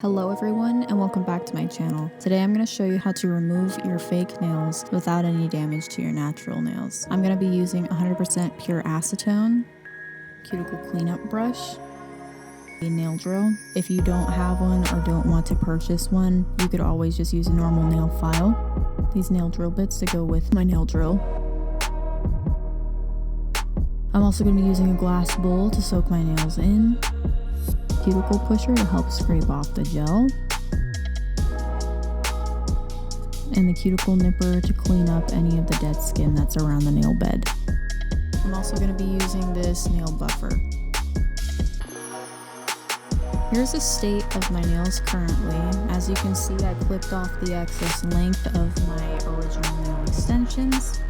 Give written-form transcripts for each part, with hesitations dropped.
Hello everyone and welcome back to my channel. Today I'm going to show you how to remove your fake nails without any damage to your natural nails. I'm going to be using 100% pure acetone, cuticle cleanup brush, a nail drill. If you don't have one or don't want to purchase one, you could always just use a normal nail file. These nail drill bits to go with my nail drill. I'm also going to be using a glass bowl to soak my nails in. Cuticle pusher to help scrape off the gel, and the cuticle nipper to clean up any of the dead skin that's around the nail bed. I'm also going to be using this nail buffer. Here's the state of my nails currently. As you can see, I clipped off the excess length of my original nail extensions.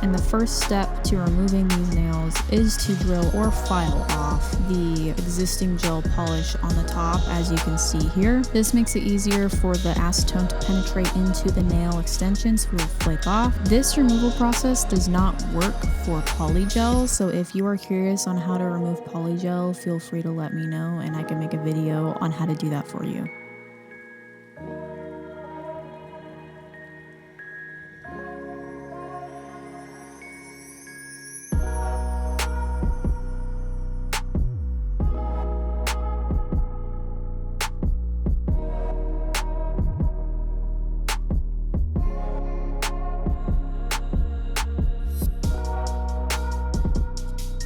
And the first step to removing these nails is to drill or file off the existing gel polish on the top, as you can see here. This makes it easier for the acetone to penetrate into the nail extensions, which will flake off. This removal process does not work for polygel, so if you are curious on how to remove polygel, feel free to let me know and I can make a video on how to do that for you.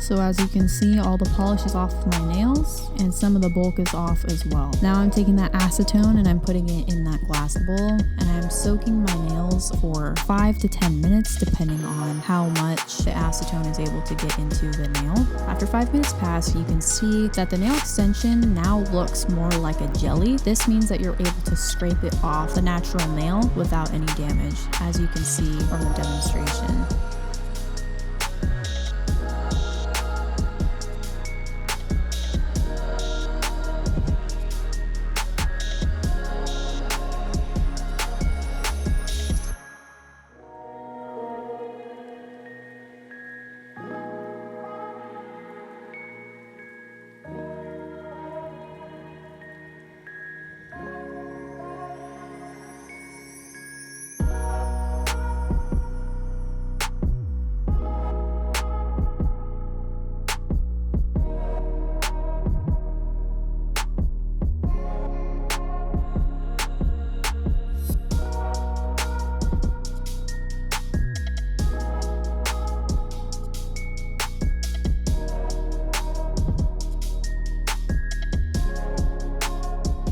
So as you can see, all the polish is off my nails and some of the bulk is off as well. Now I'm taking that acetone and I'm putting it in that glass bowl and I'm soaking my nails for 5 to 10 minutes depending on how much the acetone is able to get into the nail. After 5 minutes pass, you can see that the nail extension now looks more like a jelly. This means that you're able to scrape it off the natural nail without any damage, as you can see from the demonstration.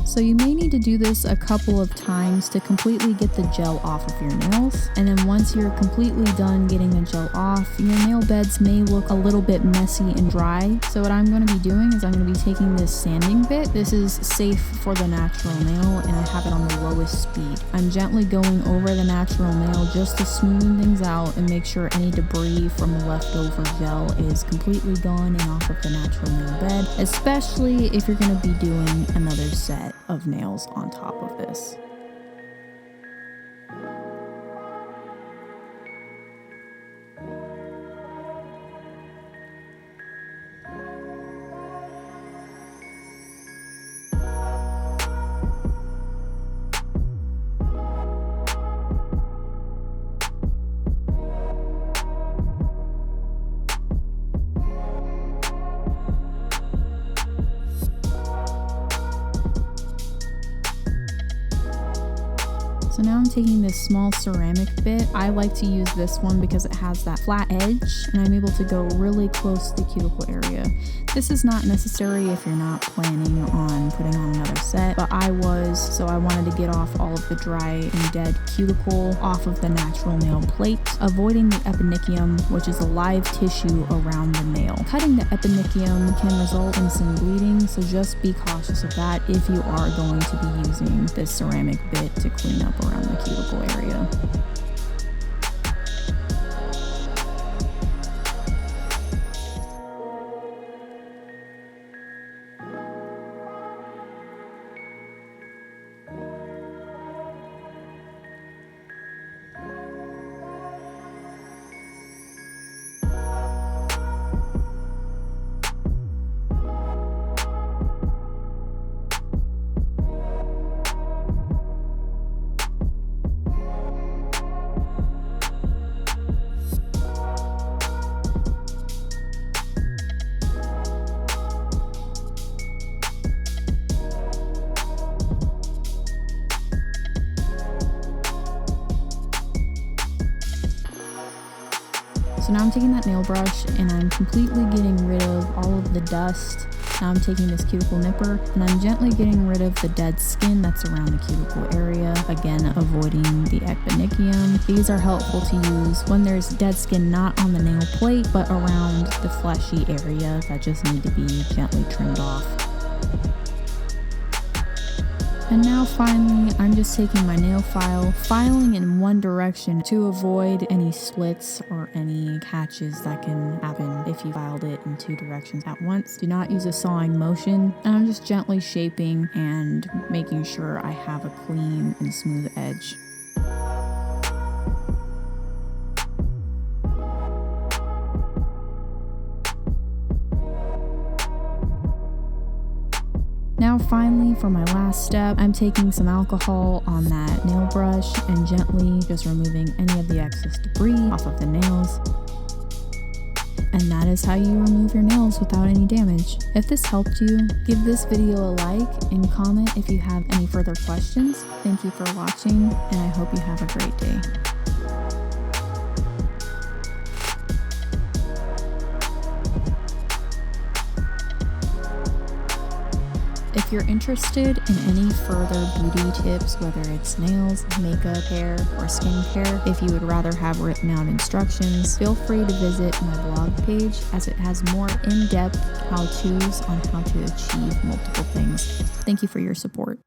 So you may need to do this a couple of times to completely get the gel off of your nails. And then once you're completely done getting the gel off, your nail beds may look a little bit messy and dry. So what I'm going to be doing is I'm going to be taking this sanding bit. This is safe for the natural nail and I have it on the lowest speed. I'm gently going over the natural nail just to smoothen things out and make sure any debris from the leftover gel is completely gone and off of the natural nail bed, especially if you're going to be doing another set of nails on top of this. So now I'm taking this small ceramic bit. I like to use this one because it has that flat edge and I'm able to go really close to the cuticle area. This is not necessary if you're not planning on putting on another set, but I was, so I wanted to get off all of the dry and dead cuticle off of the natural nail plate, avoiding the eponychium, which is a live tissue around the nail. Cutting the eponychium can result in some bleeding, so just be cautious of that if you are going to be using this ceramic bit to clean up around the cuticle area. So now I'm taking that nail brush and I'm completely getting rid of all of the dust. Now I'm taking this cuticle nipper and I'm gently getting rid of the dead skin that's around the cuticle area, again avoiding the echinocchium. These are helpful to use when there's dead skin not on the nail plate but around the fleshy area that just need to be gently trimmed off. And now finally, I'm just taking my nail file, filing in one direction to avoid any slits or any catches that can happen if you filed it in two directions at once. Do not use a sawing motion, and I'm just gently shaping and making sure I have a clean and smooth edge. Now finally, for my last step, I'm taking some alcohol on that nail brush and gently just removing any of the excess debris off of the nails. And that is how you remove your nails without any damage. If this helped you, give this video a like and comment if you have any further questions. Thank you for watching, and I hope you have a great day. If you're interested in any further beauty tips, whether it's nails, makeup, hair, or skincare, if you would rather have written out instructions, feel free to visit my blog page as it has more in-depth how-tos on how to achieve multiple things. Thank you for your support.